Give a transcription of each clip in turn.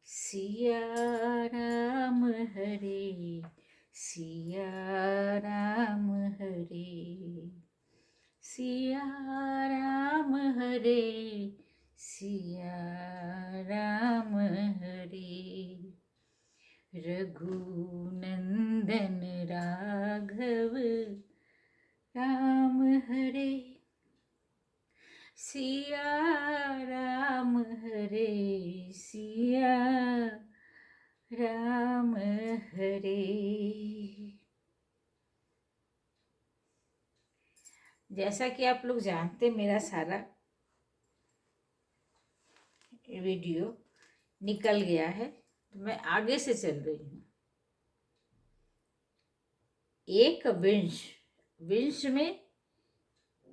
सिया राम हरे सिया राम हरे सिया राम हरे सिया राम हरे रघुनंदन राघव राम हरे सिया राम हरे सिया राम हरे। जैसा कि आप लोग जानते, मेरा सारा वीडियो निकल गया है तो मैं आगे से चल रही हूँ। एक विंश में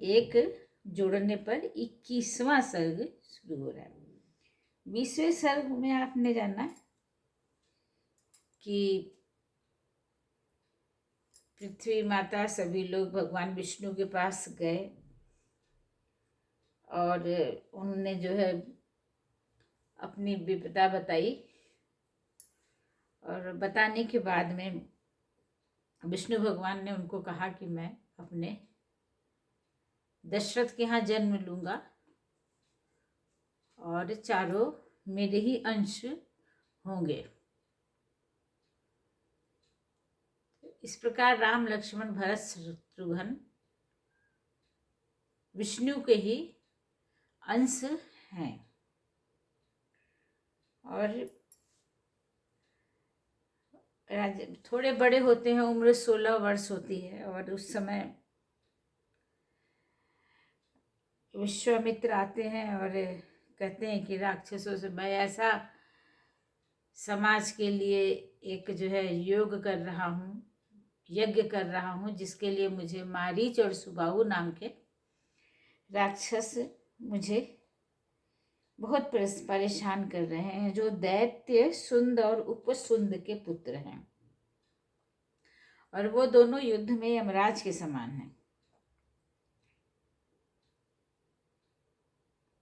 एक जोड़ने पर 21वां सर्ग शुरू हो रहा है। 20वें सर्ग में आपने जाना कि पृथ्वी माता सभी लोग भगवान विष्णु के पास गए और उन्होंने जो है अपनी विपदा बताई और बताने के बाद में विष्णु भगवान ने उनको कहा कि मैं अपने दशरथ के यहाँ जन्म लूँगा और चारों मेरे ही अंश होंगे। इस प्रकार राम लक्ष्मण भरत शत्रुघ्न विष्णु के ही अंश हैं और थोड़े बड़े होते हैं, उम्र 16 वर्ष होती है और उस समय विश्वामित्र आते हैं और कहते हैं कि राक्षसों से मैं ऐसा समाज के लिए एक जो है योग कर रहा हूँ, यज्ञ कर रहा हूँ, जिसके लिए मुझे मारीच और सुबाहु नाम के राक्षस मुझे बहुत परेशान कर रहे हैं, जो दैत्य सुंद और उपसुंद के पुत्र हैं और वो दोनों युद्ध में यमराज के समान हैं।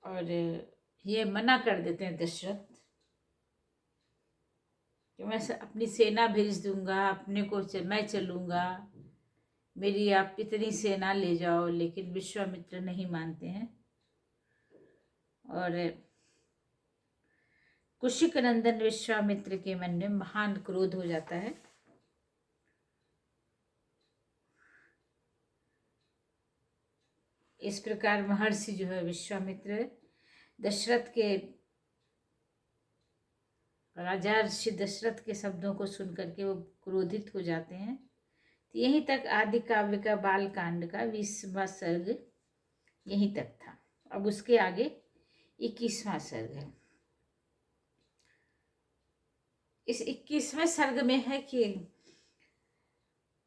और ये मना कर देते हैं दशरथ कि मैं अपनी सेना भेज दूंगा, अपने को मैं चलूंगा, मेरी आप इतनी सेना ले जाओ। लेकिन विश्वामित्र नहीं मानते हैं और कुशिक नंदन विश्वामित्र के मन में महान क्रोध हो जाता है। इस प्रकार महर्षि जो है विश्वामित्र दशरथ के राजा ऋषि दशरथ के शब्दों को सुन करके वो क्रोधित हो जाते हैं। तो यहीं तक आदि काव्य का बाल कांड का 20वां सर्ग यहीं तक था। अब उसके आगे 21वां सर्ग है। इस 21वें सर्ग में है कि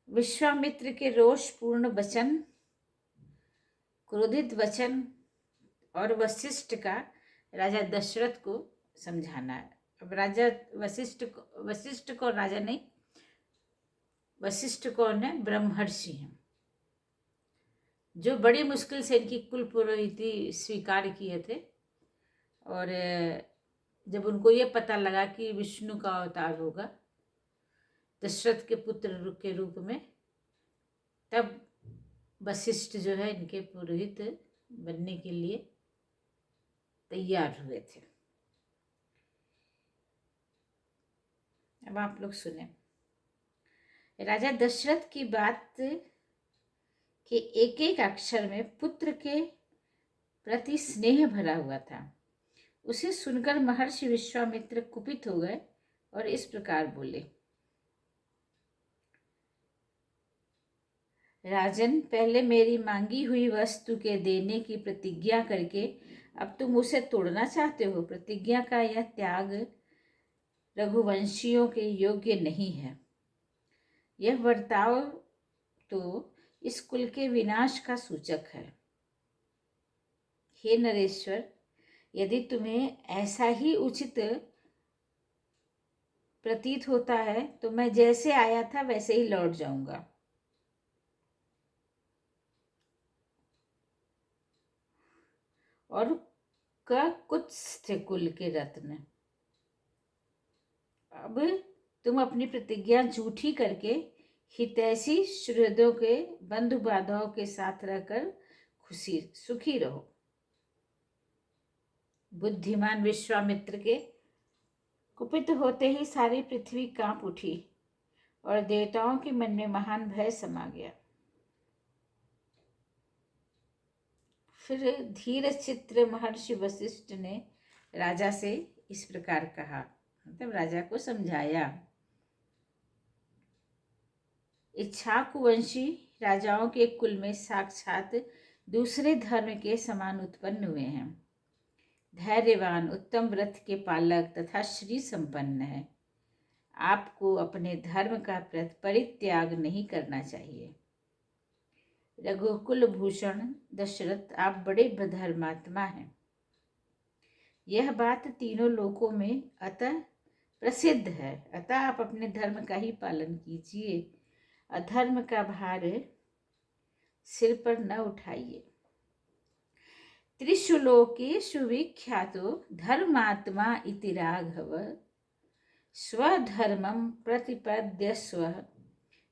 विश्वामित्र के रोषपूर्ण वचन, क्रोधित वचन और वशिष्ठ का राजा दशरथ को समझाना है। अब राजा वशिष्ठ को राजा नहीं, वशिष्ठ कौन है? ब्रह्मर्षि हैं, जो बड़ी मुश्किल से इनकी कुल पुरोहिती स्वीकार किए थे। और जब उनको ये पता लगा कि विष्णु का अवतार होगा दशरथ के पुत्र के रूप में, तब वशिष्ठ जो है इनके पुरोहित बनने के लिए तैयार हुए थे। अब आप लोग सुने। राजा दशरथ की बात के एक एक अक्षर में पुत्र के प्रति स्नेह भरा हुआ था। उसे सुनकर महर्षि विश्वामित्र कुपित हो गए और इस प्रकार बोले, राजन, पहले मेरी मांगी हुई वस्तु के देने की प्रतिज्ञा करके अब तुम उसे तोड़ना चाहते हो। प्रतिज्ञा का यह त्याग रघुवंशियों के योग्य नहीं है। यह बर्ताव तो इस कुल के विनाश का सूचक है। हे नरेश्वर, यदि तुम्हें ऐसा ही उचित प्रतीत होता है तो मैं जैसे आया था वैसे ही लौट जाऊंगा। और कुत्स्थ कुल के रत्न अब तुम अपनी प्रतिज्ञा झूठी करके हितैषी सुहृदों के बंधु बांधवों के साथ रहकर खुशी सुखी रहो। बुद्धिमान विश्वामित्र के कुपित होते ही सारी पृथ्वी कांप उठी और देवताओं के मन में महान भय समा गया। फिर धीर चित्र महर्षि वशिष्ठ ने राजा से इस प्रकार कहा, मतलब राजा को समझाया। इक्ष्वाकुवंशी राजाओं के कुल में साक्षात दूसरे धर्म के समान उत्पन्न हुए हैं। धैर्यवान, उत्तम व्रत के पालक तथा श्री संपन्न है। आपको अपने धर्म का परित्याग नहीं करना चाहिए। रघुकुल भूषण दशरथ, आप बड़े धर्मात्मा हैं। यह बात तीनों लोकों में अतः प्रसिद्ध है। अतः आप अपने धर्म का ही पालन कीजिए। अधर्म का भार सिर पर न उठाइए। त्रिषु लोकेषु विख्यातो धर्मात्मा इति राघव, स्वधर्मं प्रतिपद्यस्व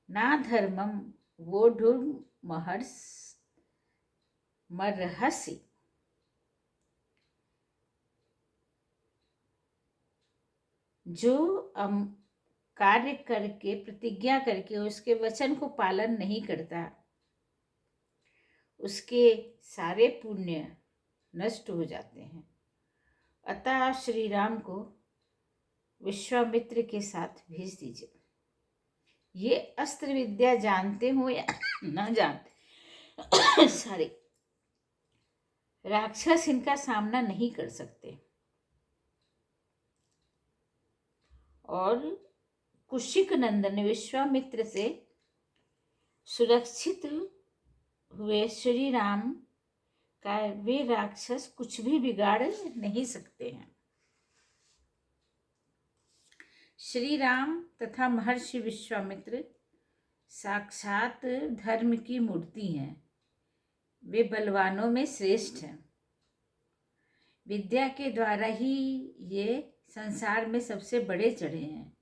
नाधर्मं वोढुर्मर्हसि। जो कार्य करके, प्रतिज्ञा करके उसके वचन को पालन नहीं करता, उसके सारे पुण्य नष्ट हो जाते हैं। अतः श्री राम को विश्वामित्र के साथ भेज दीजिए। ये अस्त्र विद्या जानते हो या न जानते, सारे राक्षस इनका सामना नहीं कर सकते। और कुशिक नंदन विश्वामित्र से सुरक्षित हुए श्री राम का वे राक्षस कुछ भी बिगाड़ नहीं सकते हैं। श्री राम तथा महर्षि विश्वामित्र साक्षात धर्म की मूर्ति हैं। वे बलवानों में श्रेष्ठ हैं। विद्या के द्वारा ही ये संसार में सबसे बड़े चढ़े हैं।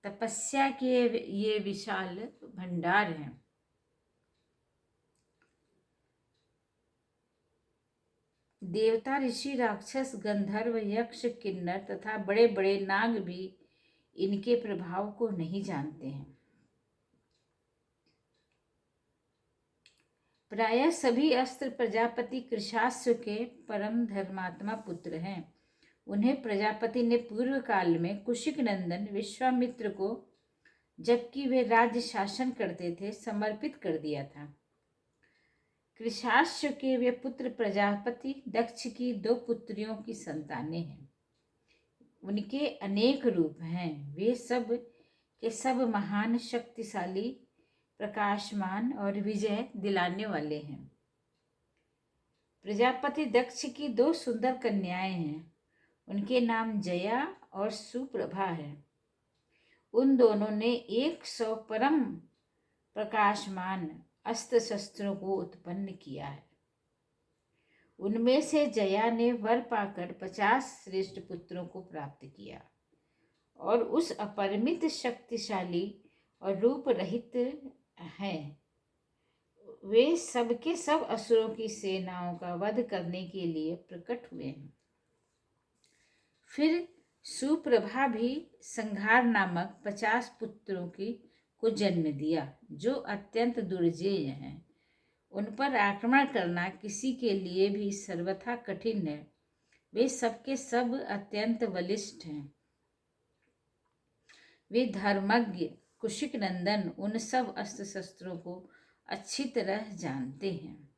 तपस्या के ये विशाल भंडार हैं। देवता, ऋषि, राक्षस, गंधर्व, यक्ष, किन्नर तथा बड़े बड़े नाग भी इनके प्रभाव को नहीं जानते हैं। प्रायः सभी अस्त्र प्रजापति कृशास्व के परम धर्मात्मा पुत्र हैं। उन्हें प्रजापति ने पूर्व काल में कुशिक नंदन विश्वामित्र को, जबकि वे राज्य शासन करते थे, समर्पित कर दिया था। कृशास्व के वे पुत्र प्रजापति दक्ष की 2 पुत्रियों की संतानें हैं। उनके अनेक रूप हैं। वे सब के सब महान, शक्तिशाली, प्रकाशमान और विजय दिलाने वाले हैं। प्रजापति दक्ष की 2 सुंदर कन्याएं हैं। उनके नाम जया और सुप्रभा है। उन दोनों ने 100 परम प्रकाशमान अस्त्र शस्त्रों को उत्पन्न किया है। उनमें से जया ने वर पाकर 50 श्रेष्ठ पुत्रों को प्राप्त किया और उस अपरिमित शक्तिशाली और रूप रहित हैं। वे सबके सब असुरों की सेनाओं का वध करने के लिए प्रकट हुए हैं। फिर सुप्रभा भी संहार नामक 50 पुत्रों को जन्म दिया, जो अत्यंत दुर्जेय हैं। उन पर आक्रमण करना किसी के लिए भी सर्वथा कठिन है। वे सबके सब अत्यंत बलिष्ठ हैं। वे धर्मज्ञ कुशिक नंदन उन सब अस्त्र शस्त्रों को अच्छी तरह जानते हैं।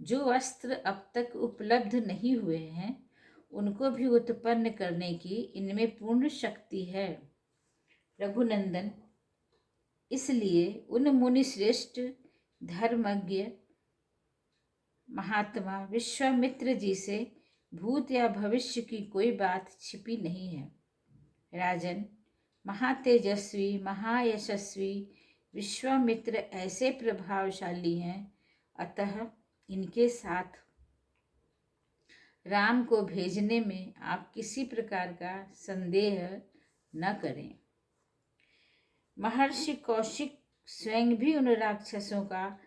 जो अस्त्र अब तक उपलब्ध नहीं हुए हैं, उनको भी उत्पन्न करने की इनमें पूर्ण शक्ति है। रघुनंदन, इसलिए उन मुनि श्रेष्ठ धर्मज्ञ महात्मा विश्वामित्र जी से भूत या भविष्य की कोई बात छिपी नहीं है। राजन, महातेजस्वी, महायशस्वी विश्वामित्र ऐसे प्रभावशाली हैं, अतः इनके साथ राम को भेजने में आप किसी प्रकार का संदेह न करें। महर्षि कौशिक स्वयं भी उन राक्षसों का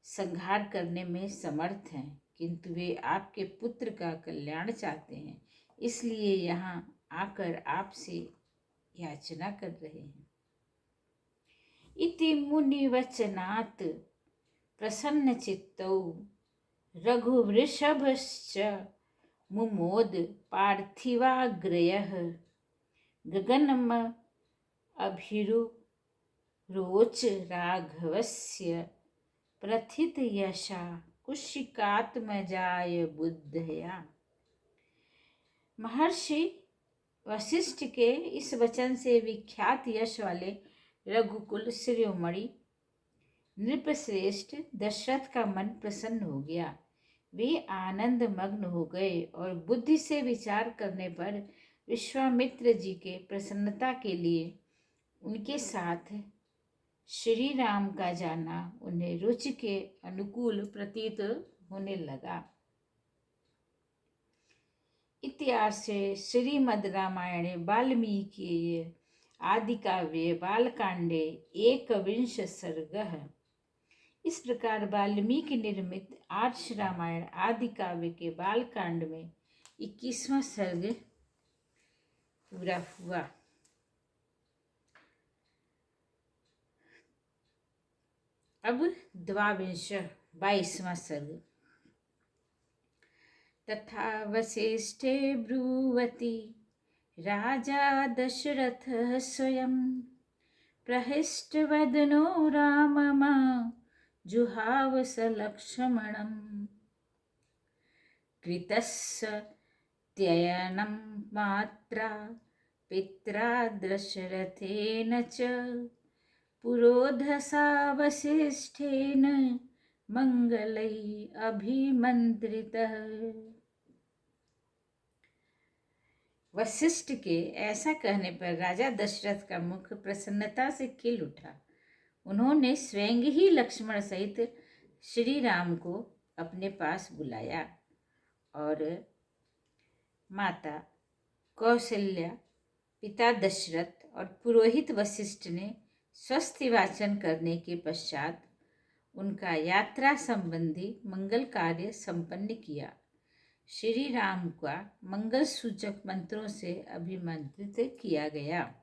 संहार करने में समर्थ हैं, किंतु वे आपके पुत्र का कल्याण चाहते हैं, इसलिए यहाँ आकर आपसे याचना कर रहे हैं। इति मुनिवचनात् प्रसन्नचित्तौ रघुवृषभश्च मुमोद पार्थिवाग्रयः गगनम् अभिरुरोच राघवस्य प्रथितयशा कुशिकात्मजाय बुद्धया। महर्षि वशिष्ठ के इस वचन से विख्यात यश वाले रघुकुल शिरोमणि नृपश्रेष्ठ दशरथ का मन प्रसन्न हो गया। वे आनंद मग्न हो गए और बुद्धि से विचार करने पर विश्वामित्र जी के प्रसन्नता के लिए उनके साथ श्री राम का जाना उन्हें रुचि के अनुकूल प्रतीत होने लगा। इतिहासे श्रीमद् रामायणे वाल्मीकि आदि काव्ये बालकांडे 21 सर्गः। इस प्रकार वाल्मीकि निर्मित आर्ष रामायण आदि काव्य के बालकांड में 21वां सर्ग पूरा हुआ। अब 22वां सर्ग। तथा वसिष्ठे ब्रुवति राजा दशरथः स्वयं प्रहृष्टवदनो राममा जुहाव सलक्ष्मणम् कृतस्य त्ययनं मात्रा पित्रा दशरथेन च पुरोधसा वसिष्ठेन मंगलैः अभिमंत्रितः। वशिष्ठ के ऐसा कहने पर राजा दशरथ का मुख प्रसन्नता से खिल उठा। उन्होंने स्वयं ही लक्ष्मण सहित श्री राम को अपने पास बुलाया और माता कौशल्या, पिता दशरथ और पुरोहित वशिष्ठ ने स्वस्ति वाचन करने के पश्चात उनका यात्रा संबंधी मंगल कार्य संपन्न किया। श्री राम का मंगल सूचक मंत्रों से अभिमंत्रित किया गया।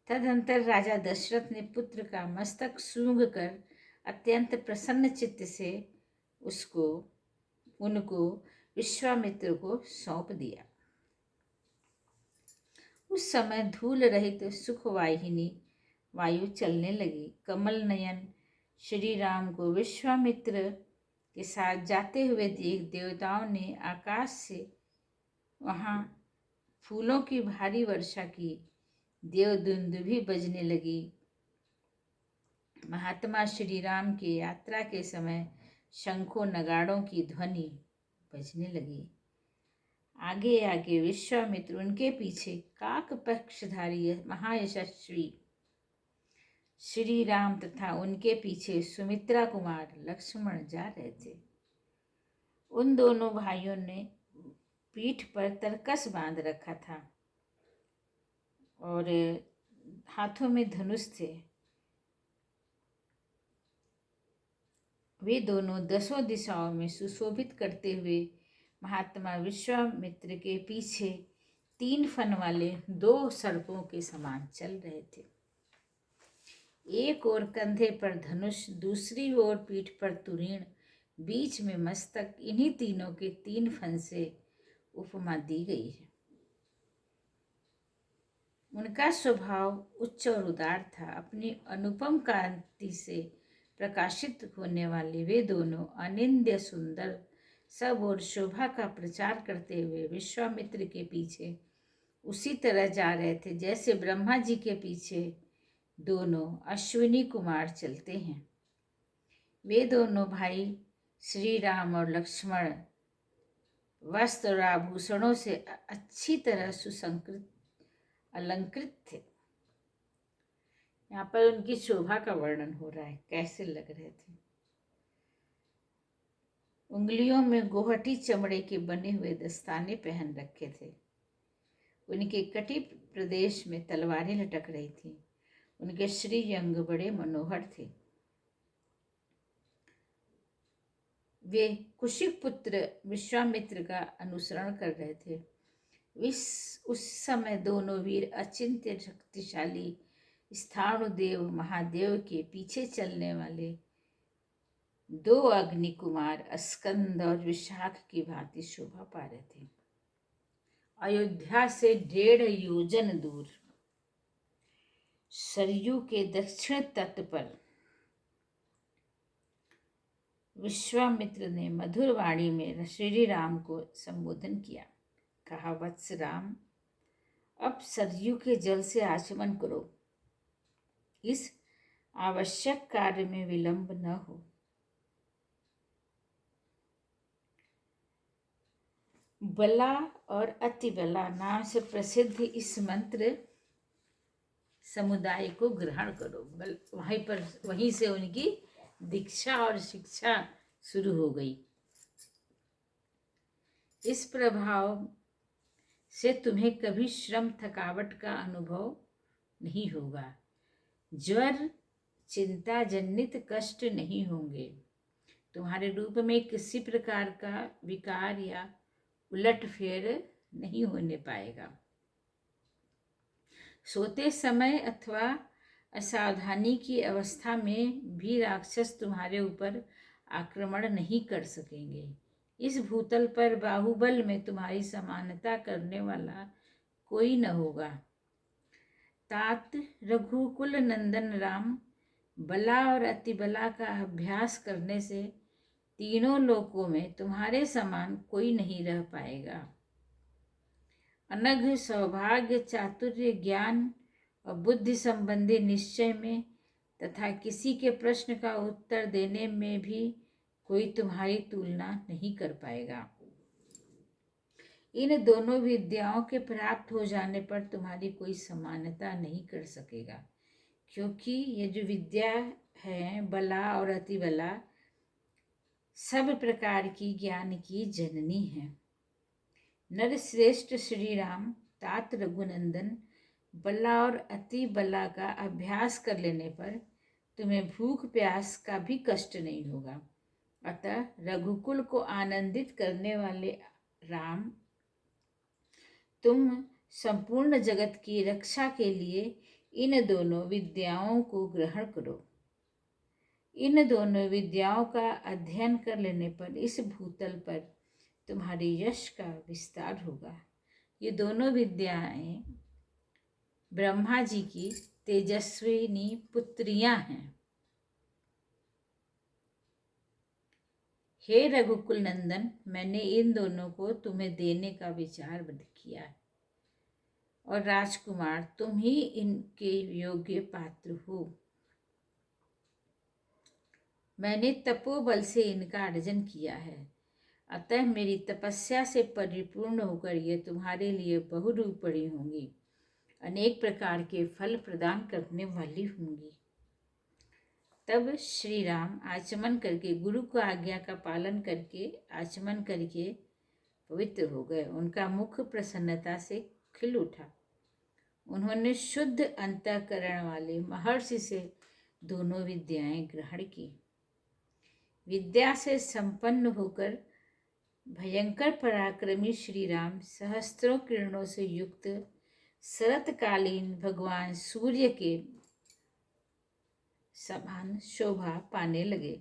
तदंतर राजा दशरथ ने पुत्र का मस्तक सूंघ कर अत्यंत प्रसन्न चित्त से उनको विश्वामित्र को सौंप दिया। उस समय धूल रहित सुखवाहिनी वायु चलने लगी। कमल नयन श्री राम को विश्वामित्र के साथ जाते हुए देख देवताओं ने आकाश से वहां फूलों की भारी वर्षा की। देवदुन्दुभी बजने लगी। महात्मा श्री राम की यात्रा के समय शंखों नगाड़ों की ध्वनि बजने लगी। आगे आगे विश्वामित्र, उनके पीछे काक पक्षधारी महायशस्वी श्री राम तथा उनके पीछे सुमित्रा कुमार लक्ष्मण जा रहे थे। उन दोनों भाइयों ने पीठ पर तरकस बांध रखा था और हाथों में धनुष थे। वे दोनों 10 दिशाओं में सुशोभित करते हुए महात्मा विश्वामित्र के पीछे 3 फन वाले 2 सर्पों के समान चल रहे थे। एक ओर कंधे पर धनुष, दूसरी ओर पीठ पर तुरीण, बीच में मस्तक। इन्हीं तीनों के 3 फन से उपमा दी गई है। उनका स्वभाव उच्च और उदार था। अपनी अनुपम कांति से प्रकाशित होने वाले वे दोनों अनिंद्य सुंदर, सब और शोभा का प्रचार करते हुए विश्वामित्र के पीछे उसी तरह जा रहे थे जैसे ब्रह्मा जी के पीछे दोनों अश्विनी कुमार चलते हैं। वे दोनों भाई श्री राम और लक्ष्मण वस्त्र और आभूषणों से अच्छी तरह सुसंकृत अलंकृत थे। यहाँ पर उनकी शोभा का वर्णन हो रहा है, कैसे लग रहे थे। उंगलियों में गोहटी चमड़े के बने हुए दस्ताने पहन रखे थे। उनके कटी प्रदेश में तलवारें लटक रही थीं। उनके श्री अंग बड़े मनोहर थे। वे कुशिक पुत्र विश्वामित्र का अनुसरण कर रहे थे। उस समय दोनों वीर अचिंत्य शक्तिशाली स्थाणुदेव महादेव के पीछे चलने वाले दो अग्नि कुमार स्कंद और विशाख की भांति शोभा पा रहे थे। अयोध्या से 1.5 योजन दूर सरयू के दक्षिण तट पर विश्वामित्र ने मधुर वाणी में श्री राम को संबोधन किया। कहा, वत्स राम, अब सरयू के जल से आचमन करो। इस आवश्यक कार्य में विलंब न हो। बला और अतिबला नाम से प्रसिद्ध इस मंत्र समुदाय को ग्रहण करो। वहीं से उनकी दीक्षा और शिक्षा शुरू हो गई। इस प्रभाव से तुम्हें कभी श्रम थकावट का अनुभव नहीं होगा। ज्वर चिंता जनित कष्ट नहीं होंगे। तुम्हारे रूप में किसी प्रकार का विकार या उलटफेर नहीं होने पाएगा। सोते समय अथवा असावधानी की अवस्था में भी राक्षस तुम्हारे ऊपर आक्रमण नहीं कर सकेंगे। इस भूतल पर बाहुबल में तुम्हारी समानता करने वाला कोई न होगा। तात रघुकुल नंदन राम, बला और अतिबला का अभ्यास करने से तीनों लोकों में तुम्हारे समान कोई नहीं रह पाएगा। अनघ सौभाग्य, चातुर्य, ज्ञान और बुद्धि संबंधी निश्चय में तथा किसी के प्रश्न का उत्तर देने में भी कोई तुम्हारी तुलना नहीं कर पाएगा। इन दोनों विद्याओं के प्राप्त हो जाने पर तुम्हारी कोई समानता नहीं कर सकेगा, क्योंकि ये जो विद्या है, बला और अतिबला, सब प्रकार की ज्ञान की जननी है। नरश्रेष्ठ श्री राम, तात रघुनंदन, बला और अति बला का अभ्यास कर लेने पर तुम्हें भूख प्यास का भी कष्ट नहीं होगा। अतः रघुकुल को आनंदित करने वाले राम, तुम संपूर्ण जगत की रक्षा के लिए इन दोनों विद्याओं को ग्रहण करो। इन दोनों विद्याओं का अध्ययन कर लेने पर इस भूतल पर तुम्हारे यश का विस्तार होगा। ये दोनों विद्याएं ब्रह्मा जी की तेजस्विनी पुत्रियां हैं। हे रघुकुल नंदन, मैंने इन दोनों को तुम्हें देने का विचार किया है और राजकुमार, तुम ही इनके योग्य पात्र हो। मैंने तपोबल से इनका अर्जन किया है, अतः मेरी तपस्या से परिपूर्ण होकर ये तुम्हारे लिए बहुरूपणी होंगी, अनेक प्रकार के फल प्रदान करने वाली होंगी। तब श्री राम आचमन करके, गुरु को आज्ञा का पालन करके आचमन करके पवित्र हो गए। उनका मुख प्रसन्नता से खिल उठा। उन्होंने शुद्ध अंतःकरण वाले महर्षि से दोनों विद्याएं ग्रहण की। विद्या से संपन्न होकर भयंकर पराक्रमी श्री राम सहस्त्रों किरणों से युक्त शरतकालीन भगवान सूर्य के समान शोभा पाने लगे।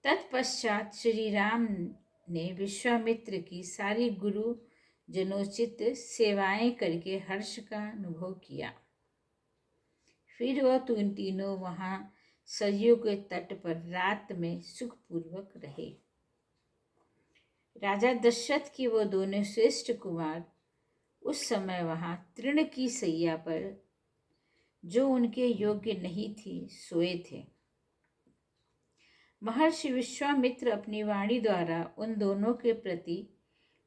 तत्पश्चात श्री राम ने विश्वामित्र की सारी गुरु जनोचित सेवाएं करके हर्ष का अनुभव किया। फिर वह तीनों वहां सरयू के तट पर रात में सुखपूर्वक रहे। राजा दशरथ की वो दोनों श्रेष्ठ कुमार उस समय वहां तृण की सैया पर, जो उनके योग्य नहीं थी, सोए थे। महर्षि विश्वामित्र अपनी वाणी द्वारा उन दोनों के प्रति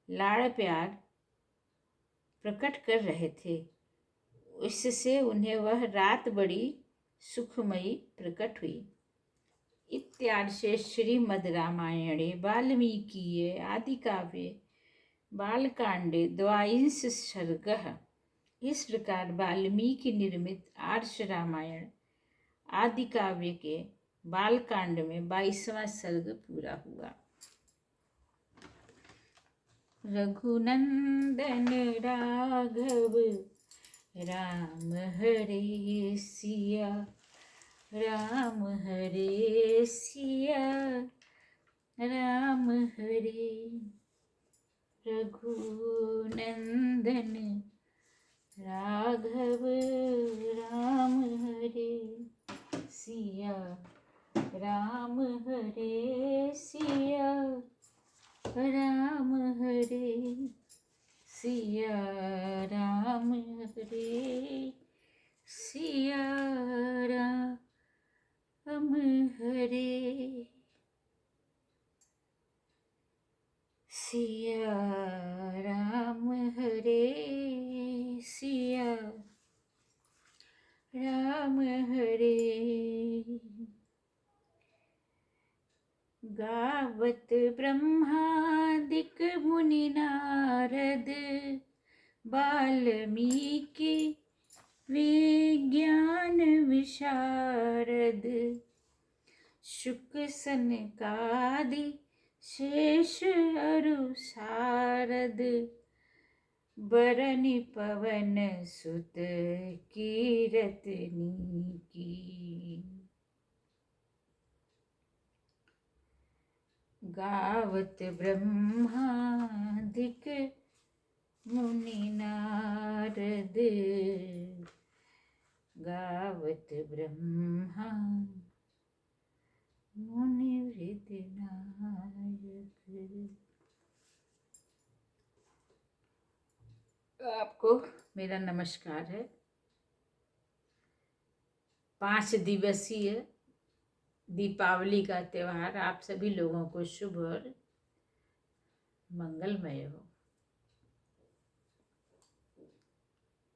लाड़ प्यार प्रकट कर रहे थे। इससे उन्हें वह रात बड़ी सुखमयी प्रकट हुई। इत्यार्षे श्रीमद् रामायणे वाल्मीकीये आदिकाव्ये बालकांडे द्वांश सर्गः। इस प्रकार वाल्मीकि निर्मित आर्ष रामायण आदि काव्य के बालकांड में 22वां सर्ग पूरा हुआ। रघुनंदन राघव राम हरे सिया, राम हरे सिया, राम हरे। रघुनंदन राघव राम हरे सिया, राम हरे सिया, राम हरे सिया, राम हरे सिया, राम हरे सिया, राम हरे सिया, राम हरे। गावत ब्रह्मादिक मुनि नारद, वाल्मीकि विज्ञान विशारद। शुक सनकादि शेष अरु सारद, बरनि पवन सुत कीरतनी की। गावत ब्रह्मादिक मुनि नारद, गावत ब्रह्मा मुनि वृद्ध नायक। आपको मेरा नमस्कार है। 5 दिवसीय दीपावली का त्यौहार आप सभी लोगों को शुभ और मंगलमय हो।